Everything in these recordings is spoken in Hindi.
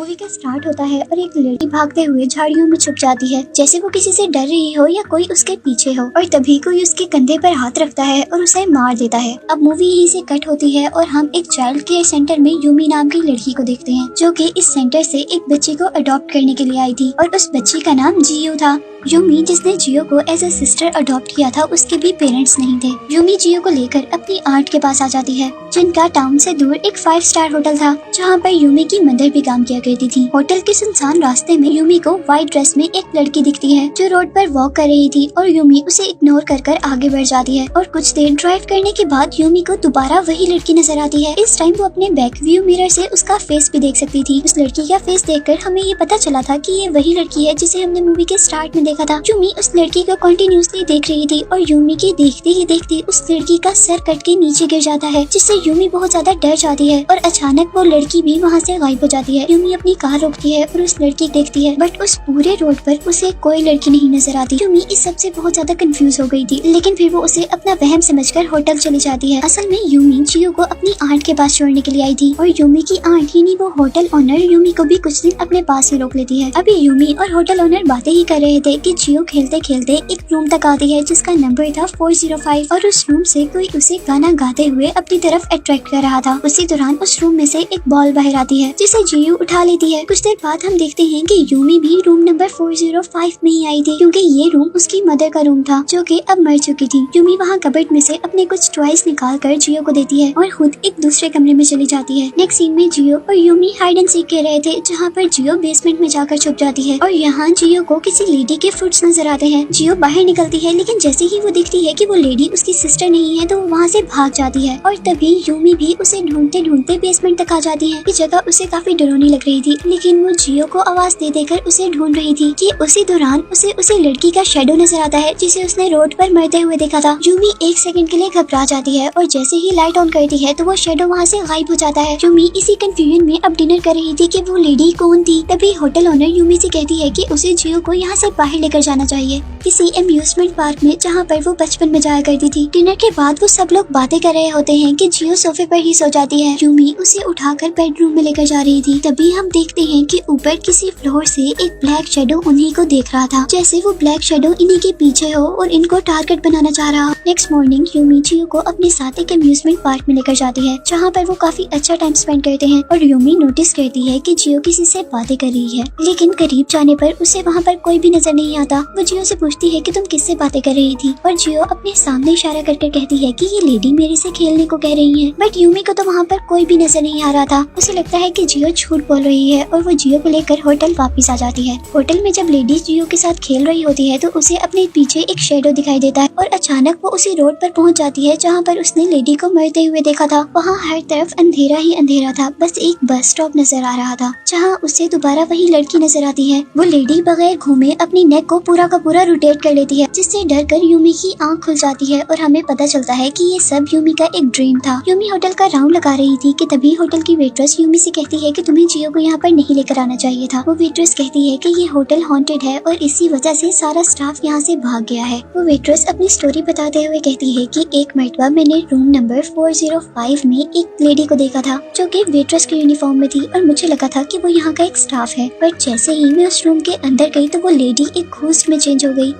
मूवी का स्टार्ट होता है और एक लड़की भागते हुए झाड़ियों में छुप जाती है, जैसे वो किसी से डर रही हो या कोई उसके पीछे हो। और तभी कोई उसके कंधे पर हाथ रखता है और उसे मार देता है। अब मूवी यहीं से कट होती है और हम एक चाइल्ड केयर सेंटर में यूमी नाम की लड़की को देखते हैं, जो कि इस सेंटर से एक बच्ची को अडॉप्ट करने के लिए आई थी और उस बच्ची का नाम जियो था। यूमी जिसने जियो को एज अ सिस्टर अडॉप्ट किया था, उसके भी पेरेंट्स नहीं थे। यूमी जियो को लेकर अपनी आंट के पास आ जाती है, जिनका टाउन से दूर एक 5 स्टार होटल था, जहाँ पर यूमी की मदर भी काम किया करती थी। होटल के सुनसान रास्ते में यूमी को व्हाइट ड्रेस में एक लड़की दिखती है, जो रोड पर वॉक कर रही थी और यूमी उसे इग्नोर कर आगे बढ़ जाती है। और कुछ देर ड्राइव करने के बाद यूमी को दोबारा वही लड़की नजर आती है। इस टाइम वो अपने बैक व्यू मिरर से उसका फेस भी देख सकती थी। उस लड़की का फेस देखकर हमें ये पता चला था कि ये वही लड़की है जिसे हमने मूवी के स्टार्ट में देखा था। यूमी उस लड़की को कंटिन्यूअसली देख रही थी और यूमी की देखते ही देखते उस लड़की का सर कट के नीचे गिर जाता है, जिससे यूमी बहुत ज्यादा डर जाती है और अचानक वो लड़की भी वहाँ से गायब हो जाती है। यूमी अपनी कार रोकती है और उस लड़की देखती है, बट उस पूरे रोड पर उसे कोई लड़की नहीं नजर आती। यूमी इस सब से बहुत ज्यादा कंफ्यूज हो गई थी, लेकिन फिर वो उसे अपना वहम समझकर होटल चली जाती है। असल में यूमी जियो को अपनी आंट के पास छोड़ने के लिए आई थी और यूमी की आंट ही नहीं, वो होटल ओनर यूमी को भी कुछ दिन अपने पास ही रोक लेती है। अभी यूमी और होटल ओनर बातें ही कर रहे थे कि जियो खेलते खेलते एक रूम तक आती है, जिसका नंबर था 405 और उस रूम से कोई उसे गाना गाते हुए अपनी तरफ अट्रैक्ट कर रहा था। उसी दौरान उस रूम में से एक बॉल बाहर आती है, जिसे जियो उठा लेती है। कुछ देर बाद हम देखते हैं कि यूमी भी रूम नंबर 405 में ही आई थी, क्योंकि ये रूम उसकी मदर का रूम था, जो कि अब मर चुकी थी। यूमी वहाँ कबर्ड में से अपने कुछ टॉयज निकाल कर जियो को देती है और खुद एक दूसरे कमरे में चली जाती है। नेक्स्ट सीन में जियो और यूमी हाइड एंड सीक खेल रहे थे, जहाँ पर जियो बेसमेंट में जाकर छुप जाती है और यहाँ जियो को किसी लेडी के फुट्स नजर आते हैं। जियो बाहर निकलती है, लेकिन जैसे ही वो देखती है कि वो लेडी उसकी सिस्टर नहीं है, तो वो वहाँ से भाग जाती है। और तभी यूमी भी उसे ढूंढते ढूंढते बेसमेंट तक आ जाती है। ये जगह उसे काफी डरावनी लग रही थी, लेकिन वो जियो को आवाज दे देकर उसे ढूंढ रही थी कि उसी दौरान उसे लड़की का शेडो नजर आता है, जिसे उसने रोड पर मरते हुए देखा था। यूमी एक सेकंड के लिए घबरा जाती है और जैसे ही लाइट ऑन करती है तो वो शेडो वहाँ से गायब हो जाता है। यूमी इसी कंफ्यूजन में अब डिनर कर रही थी कि वो लेडी कौन थी। तभी होटल ओनर यूमी से कहती है कि उसे जियो को यहाँ से बाहर लेकर जाना चाहिए, किसी एम्यूजमेंट पार्क में, जहाँ पर वो बचपन में जाया करती थी। डिनर के बाद वो सब लोग बातें कर रहे होते हैं कि जियो सोफे पर ही सो जाती है। यूमी उसे उठाकर बेडरूम में लेकर जा रही थी। तभी हम देखते हैं कि ऊपर किसी फ्लोर से एक ब्लैक शेडो उन्हीं को देख रहा था, जैसे वो ब्लैक शेडो इन्हीं के पीछे हो और इनको टारगेट बनाना चाह रहा हो। नेक्स्ट मॉर्निंग यूमी जियो को अपने साथ एक एम्यूजमेंट पार्क में लेकर जाती है, जहाँ पर वो काफी अच्छा टाइम स्पेंड करते हैं और यूमी नोटिस करती है कि जियो किसी से बातें कर रही है, लेकिन करीब जाने पर उसे वहाँ पर कोई भी नजर नहीं आता। वो जियो से पूछती है कि तुम किससे बातें कर रही थी और जियो अपने सामने इशारा करके कहती है कि ये लेडी मेरे से खेलने को कह रही है। बट यूमी को तो वहाँ पर कोई भी नजर नहीं आ रहा था। उसे लगता है कि जियो झूठ बोल रही है और वो जियो को लेकर होटल वापस आ जाती है। होटल में जब लेडी जियो के साथ खेल रही होती है तो उसे अपने पीछे एक शेडो दिखाई देता है और अचानक वो उसी रोड पर पहुँच जाती है जहाँ पर उसने लेडी को मरते हुए देखा था। वहाँ हर तरफ अंधेरा ही अंधेरा था, बस एक बस स्टॉप नजर आ रहा था, जहाँ उसे दोबारा वही लड़की नजर आती है। वो लेडी बगैर घूमे अपनी नेक को पूरा का पूरा रोटेट कर लेती है, जिससे डर कर यूमी की आंख खुल जाती है और हमें पता चलता है कि ये सब यूमी का एक ड्रीम था। यूमी होटल का राउंड लगा रही थी कि तभी होटल की वेट्रेस यूमी से कहती है कि तुम्हें जियो को यहाँ पर नहीं लेकर आना चाहिए था। वो वेट्रेस कहती है कि ये होटल हॉन्टेड है और इसी वजह से सारा स्टाफ यहाँ से भाग गया है। वो वेट्रेस अपनी स्टोरी बताते हुए कहती है कि एक मरतबा मैंने रूम नंबर 405 में एक लेडी को देखा था, जो कि वेट्रेस के यूनिफॉर्म में थी और मुझे लगा था कि वो यहाँ का एक स्टाफ है। बट जैसे ही मैं उस रूम के अंदर गई तो वो लेडी एक घोस्ट में चेंज हो गई।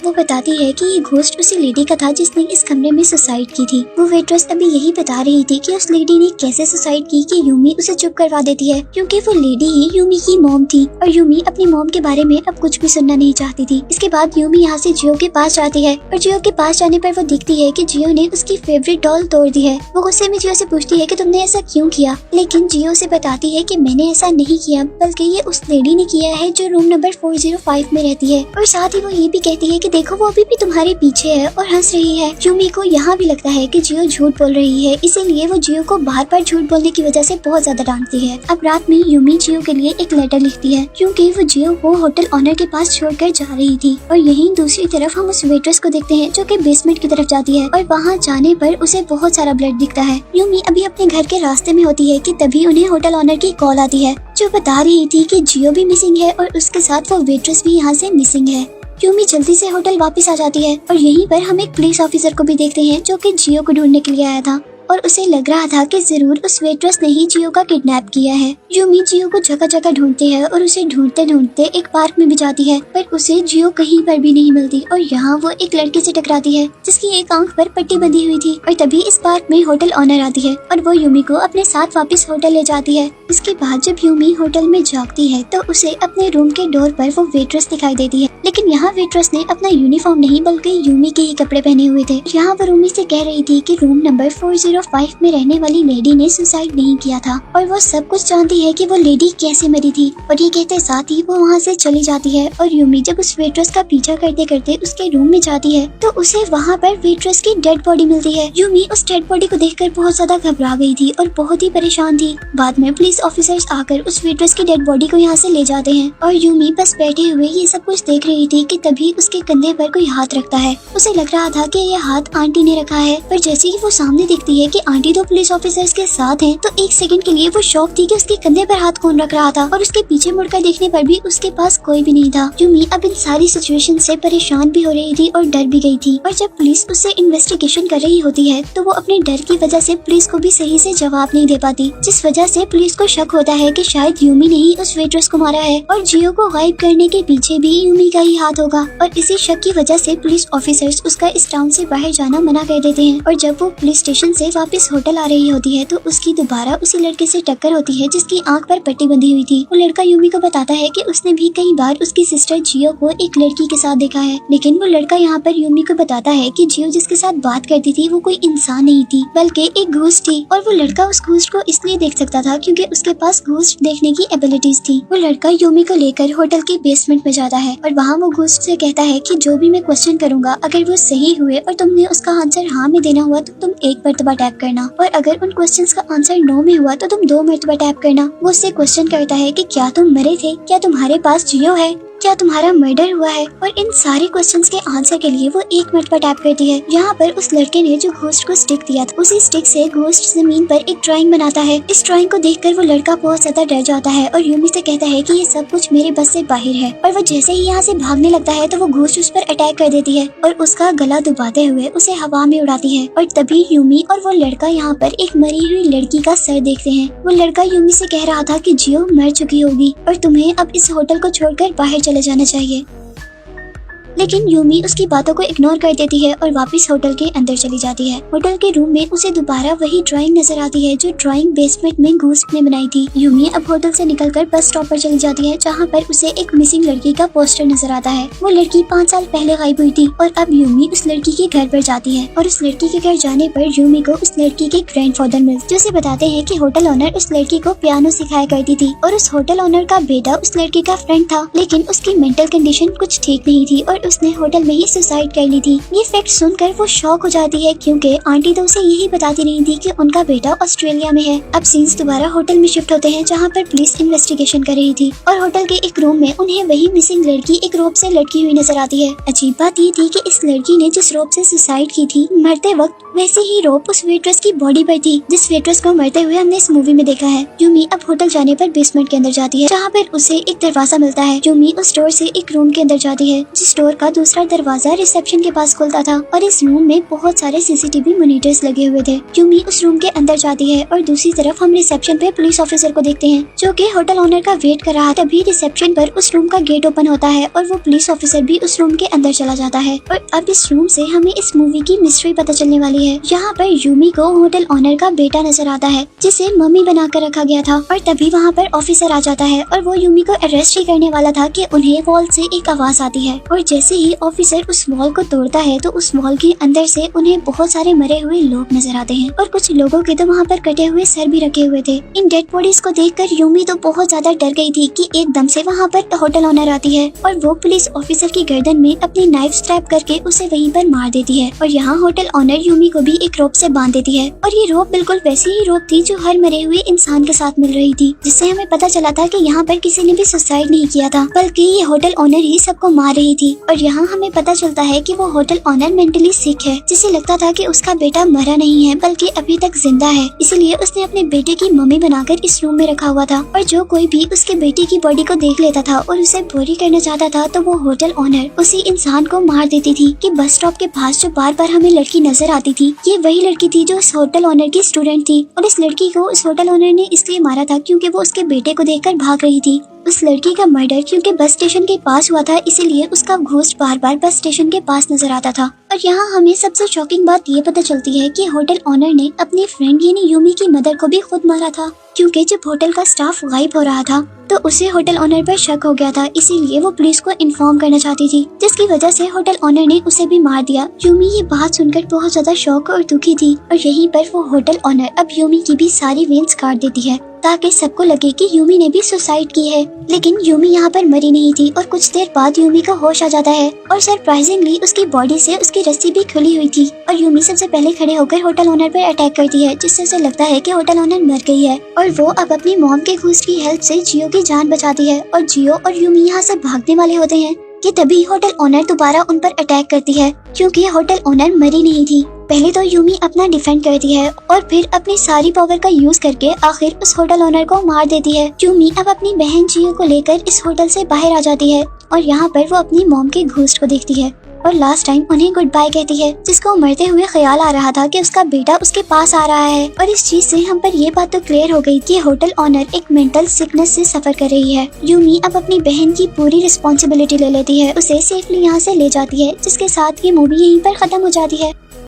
वो बताती है कि ये घोस्ट उसी लेडी का था जिसने इस कमरे में सुसाइड की थी। वो वेट्रेस अभी यही बता रही थी कि उस लेडी ने कैसे सुसाइड की कि यूमी उसे चुप करवा देती है, क्योंकि वो लेडी ही यूमी की मॉम थी और यूमी अपनी मॉम के बारे में अब कुछ भी सुनना नहीं चाहती थी। इसके बाद यूमी यहाँ से जियो के पास जाती है और जियो के पास जाने पर वो देखती है कि जियो ने उसकी फेवरेट डॉल तोड़ दी है। वो गुस्से में जियो से पूछती है कि तुमने ऐसा क्यों किया, लेकिन जियो से बताती है कि मैंने ऐसा नहीं किया, बल्कि ये उस लेडी ने किया है जो रूम नंबर 405 में रहती है। और साथ ही वो ये भी कहती है कि देखो वो अभी भी तुम्हारे पीछे है और हंस रही है। यूमी को यहाँ भी लगता है कि जियो झूठ बोल रही है, इसीलिए वो जियो को बार बार झूठ बोलने की वजह से बहुत ज्यादा डांटती है। अब रात में यूमी जियो के लिए एक लेटर लिखती है, क्योंकि वो जियो को होटल ओनर के पास छोड़कर जा रही थी। और यहीं दूसरी तरफ हम उस वेट्रेस को देखते हैं, जो कि बेसमेंट की तरफ जाती है और वहाँ जाने पर उसे बहुत सारा ब्लड दिखता है। यूमी अभी अपने घर के रास्ते में होती है कि तभी उन्हें होटल ओनर की कॉल आती है, जो बता रही थी कि जियो भी मिसिंग है और उसके साथ वो वेट्रेस भी यहाँ से मिसिंग है। यूमी जल्दी से होटल वापस आ जाती है और यहीं पर हम एक पुलिस ऑफिसर को भी देखते हैं, जो कि जियो को ढूंढने के लिए आया था। और उसे लग रहा था कि जरूर उस वेट्रेस ने ही जियो का किडनैप किया है। यूमी जियो को जगह जगह ढूंढती है और उसे ढूंढते ढूंढते एक पार्क में भी जाती है, पर उसे जियो कहीं पर भी नहीं मिलती और यहाँ वो एक लड़के से टकराती है जिसकी एक आंख पर पट्टी बंधी हुई थी। और तभी इस पार्क में होटल ऑनर आती है और वो यूमी को अपने साथ वापस होटल ले जाती है। इसके बाद जब यूमी होटल में जागती है तो उसे अपने रूम के डोर पर वो वेट्रेस दिखाई देती है, लेकिन यहाँ वेट्रेस ने अपना यूनिफॉर्म नहीं बल्कि यूमी के ही कपड़े पहने हुए थे। यहाँ वो रूमी से कह रही थी कि रूम नंबर 405 में रहने वाली लेडी ने सुसाइड नहीं किया था और वो सब कुछ जानती है कि वो लेडी कैसे मरी थी। और ये कहते साथ ही वो वहाँ से चली जाती है और यूमी जब उस वेट्रेस का पीछा करते करते उसके रूम में जाती है तो उसे वहाँ पर वेट्रेस की डेड बॉडी मिलती है। यूमी उस डेड बॉडी को देखकर बहुत ज्यादा घबरा गई थी और बहुत ही परेशान थी। बाद में पुलिस ऑफिसर्स आकर उस वेट्रेस की डेड बॉडी को यहाँ से ले जाते हैं और यूमी बस बैठे हुए ये सब कुछ देख रही थी कि तभी उसके कंधे पर कोई हाथ रखता है। उसे लग रहा था कि ये हाथ आंटी ने रखा है, पर जैसे ही वो सामने देखती है कि आंटी तो पुलिस ऑफिसर्स के साथ हैं, तो एक सेकंड के लिए वो शॉक थी कि उसके कंधे पर हाथ कौन रख रहा था और उसके पीछे मुड़कर देखने पर भी उसके पास कोई भी नहीं था। यूमी अब इन सारी सिचुएशन से परेशान भी हो रही थी और डर भी गई थी। और जब पुलिस उससे इन्वेस्टिगेशन कर रही होती है तो वो अपने डर की वजह से पुलिस को भी सही से जवाब नहीं दे पाती, जिस वजह से पुलिस को शक होता है कि शायद यूमी ने ही उस वेट्रेस को मारा है और जियो को गायब करने के पीछे भी यूमी का ही हाथ होगा। और इसी शक की वजह से पुलिस ऑफिसर्स उसका इस टाउन से बाहर जाना मना कर देते हैं। और जब वो पुलिस स्टेशन से वापस होटल आ रही होती है तो उसकी दोबारा उसी लड़के से टक्कर होती है जिसकी आंख पर पट्टी बंधी हुई थी। वो लड़का यूमी को बताता है कि उसने भी कई बार उसकी सिस्टर जियो को एक लड़की के साथ देखा है, लेकिन वो लड़का यहाँ पर यूमी को बताता है कि जियो जिसके साथ बात करती थी वो कोई इंसान नहीं थी बल्कि एक घोस्ट थी। और वो लड़का उस घोस्ट को इसलिए देख सकता था क्योंकि उसके पास घोस्ट देखने की एबिलिटीज थी। वो लड़का यूमी को लेकर होटल के बेसमेंट में जाता है और वहाँ वो घोस्ट से कहता है कि जो भी मैं क्वेश्चन करूंगा अगर वो सही हुए और तुमने उसका आंसर हाँ में देना हुआ तो तुम एक मरतबा टैप करना, और अगर उन क्वेश्चंस का आंसर नो में हुआ तो तुम 2 मरतबा टैप करना। वो उससे क्वेश्चन करता है कि क्या तुम मरे थे, क्या तुम्हारे पास जियो है, क्या तुम्हारा मर्डर हुआ है, और इन सारे क्वेश्चंस के आंसर के लिए वो एक मरतबा टैप करती है। यहाँ पर उस लड़के ने जो घोस्ट को स्टिक दिया था उसी स्टिक से घोस्ट जमीन पर एक ड्राइंग बनाता है। इस ड्राइंग को देखकर वो लड़का बहुत ज्यादा डर जाता है और यूमी से कहता है कि ये सब कुछ मेरे बस से बाहर है। और वो जैसे ही यहाँ से भागने लगता है तो वो घोस्ट उस पर अटैक कर देती है और उसका गला दबाते हुए उसे हवा में उड़ाती है। और तभी यूमी और वो लड़का यहाँ पर एक मरी हुई लड़की का सर देखते हैं। वो लड़का यूमी से कह रहा था कि जियो मर चुकी होगी और तुम्हें अब इस होटल को छोड़कर बाहर चले जाना चाहिए, लेकिन यूमी उसकी बातों को इग्नोर कर देती है और वापस होटल के अंदर चली जाती है। होटल के रूम में उसे दोबारा वही ड्राइंग नजर आती है जो ड्राइंग बेसमेंट में घोस्ट ने बनाई थी। यूमी अब होटल से निकलकर बस स्टॉप पर चली जाती है जहाँ पर उसे एक मिसिंग लड़की का पोस्टर नजर आता है। वो लड़की 5 साल पहले गायब हुई थी और अब यूमी उस लड़की के घर पर जाती है और उस लड़की के घर जाने पर यूमी को उस लड़की के ग्रैंडफादर मिलते जो उसे बताते हैं कि होटल ओनर उस लड़की को पियानो सिखाया करती थी और उस होटल ओनर का बेटा उस लड़की का फ्रेंड था, लेकिन उसकी मेंटल कंडीशन कुछ ठीक नहीं थी और उसने होटल में ही सुसाइड कर ली थी। ये फैक्ट सुनकर वो शॉक हो जाती है क्योंकि आंटी तो उसे यही बताती रही थी कि उनका बेटा ऑस्ट्रेलिया में है। अब सीन्स दोबारा होटल में शिफ्ट होते हैं जहाँ पर पुलिस इन्वेस्टिगेशन कर रही थी और होटल के एक रूम में उन्हें वही मिसिंग लड़की एक रोप से लटकी हुई नजर आती है। अजीब बात ये थी कि इस लड़की ने जिस रोप से सुसाइड की थी मरते वक्त वैसे ही रोप उस वेट्रेस की बॉडी पर थी जिस वेट्रेस को मरते हुए हमने इस मूवी में देखा है। यूमी अब होटल जाने पर बेसमेंट के अंदर जाती है जहाँ पर उसे एक दरवाजा मिलता है। यूमी उस डोर से एक रूम के अंदर जाती है जिस डोर का दूसरा दरवाजा रिसेप्शन के पास खुलता था और इस रूम में बहुत सारे सीसीटीवी मॉनिटर्स लगे हुए थे। यूमी उस रूम के अंदर जाती है और दूसरी तरफ हम रिसेप्शन पे पुलिस ऑफिसर को देखते हैं जो कि होटल ओनर का वेट कर रहा था। तभी रिसेप्शन पर उस रूम का गेट ओपन होता है और वो पुलिस ऑफिसर भी उस रूम के अंदर चला जाता है और अब इस रूम से हमें इस मूवी की मिस्ट्री पता चलने वाली है। यहाँ पर यूमी को होटल ओनर का बेटा नजर आता है जिसे मम्मी बनाकर रखा गया था और तभी वहाँ पर ऑफिसर आ जाता है और वो यूमी को अरेस्ट ही करने वाला था कि उन्हें वॉल से एक आवाज आती है और जैसे ही ऑफिसर उस वॉल को तोड़ता है तो उस वॉल के अंदर से उन्हें बहुत सारे मरे हुए लोग नजर आते हैं और कुछ लोगों के तो वहाँ पर कटे हुए सर भी रखे हुए थे। इन डेड बॉडीज को देखकर यूमी तो बहुत ज्यादा डर गई थी कि एकदम से वहाँ पर होटल ओनर आती है और वो पुलिस ऑफिसर की गर्दन में अपनी नाइफ स्ट्रैप करके उसे वहीं पर मार देती है और यहाँ होटल ओनर यूमी को भी एक रोप से बांध देती है और ये रोप बिल्कुल वैसी ही रोप थी जो हर मरे हुए इंसान के साथ मिल रही थी, जिससे हमें पता चला था कि यहाँ पर किसी ने भी सुसाइड नहीं किया था बल्कि ये होटल ओनर ही सबको मार रही थी। और यहाँ हमें पता चलता है कि वो होटल ऑनर मेंटली सिक है, जिसे लगता था कि उसका बेटा मरा नहीं है बल्कि अभी तक जिंदा है। इसीलिए उसने अपने बेटे की मम्मी बनाकर इस रूम में रखा हुआ था और जो कोई भी उसके बेटे की बॉडी को देख लेता था और उसे बुरी करना चाहता था तो वो होटल ऑनर उसी इंसान को मार देती थी। कि बस स्टॉप के पास जो बार बार हमें लड़की नजर आती थी, ये वही लड़की थी जो उस होटल ऑनर की स्टूडेंट थी और इस लड़की को उस होटल ऑनर ने इसलिए मारा था क्योंकि वो उसके बेटे को देखकर भाग रही थी। उस लड़की का मर्डर क्योंकि बस स्टेशन के पास हुआ था, इसीलिए उसका घोस्ट बार बार बस स्टेशन के पास नजर आता था। और यहाँ हमें सबसे शॉकिंग बात ये पता चलती है कि होटल ऑनर ने अपनी फ्रेंड यानी यूमी की मदर को भी खुद मारा था, क्योंकि जब होटल का स्टाफ गायब हो रहा था तो उसे होटल ऑनर पर शक हो गया था, इसीलिए वो पुलिस को इन्फॉर्म करना चाहती थी, जिसकी वजह से होटल ऑनर ने उसे भी मार दिया। यूमी ये बात सुनकर बहुत ज्यादा शौक और दुखी थी और यहीं पर वो होटल ऑनर अब यूमी की भी सारी वेन्स काट देती है ताकि सबको लगे कि यूमी ने भी सुसाइड की है। लेकिन यूमी यहाँ पर मरी नहीं थी और कुछ देर बाद यूमी का होश आ जाता है और सरप्राइजिंगली उसकी बॉडी से उसकी रस्सी भी खुली हुई थी और यूमी सबसे पहले खड़े होकर होटल ऑनर पर अटैक करती है, जिससे उसे लगता है कि होटल ऑनर मर गई है और वो अब अपनी मॉम के घूस की हेल्प से जियो की जान बचाती है। और जियो और यूमी यहाँ से भागने वाले होते हैं कि तभी होटल ऑनर दोबारा उन पर अटैक करती है, क्योंकि होटल ऑनर मरी नहीं थी। पहले तो यूमी अपना डिफेंड करती है और फिर अपनी सारी पावर का यूज करके आखिर उस होटल ऑनर को मार देती है। यूमी अब अपनी बहन जियो को लेकर इस होटल से बाहर आ जाती है और यहाँ पर वो अपनी मॉम के घोस्ट को देखती है और लास्ट टाइम उन्हें गुड बाय कहती है, जिसको मरते हुए ख्याल आ रहा था कि उसका बेटा उसके पास आ रहा है। और इस चीज से हम पर ये बात तो क्लियर हो गई कि होटल ऑनर एक मेंटल सिकनेस से सफर कर रही है। यूमी अब अपनी बहन की पूरी रिस्पॉन्सिबिलिटी ले लेती है, उसे सेफली यहाँ से ले जाती है, जिसके साथ ये मूवी यहीं पर खत्म हो जाती है।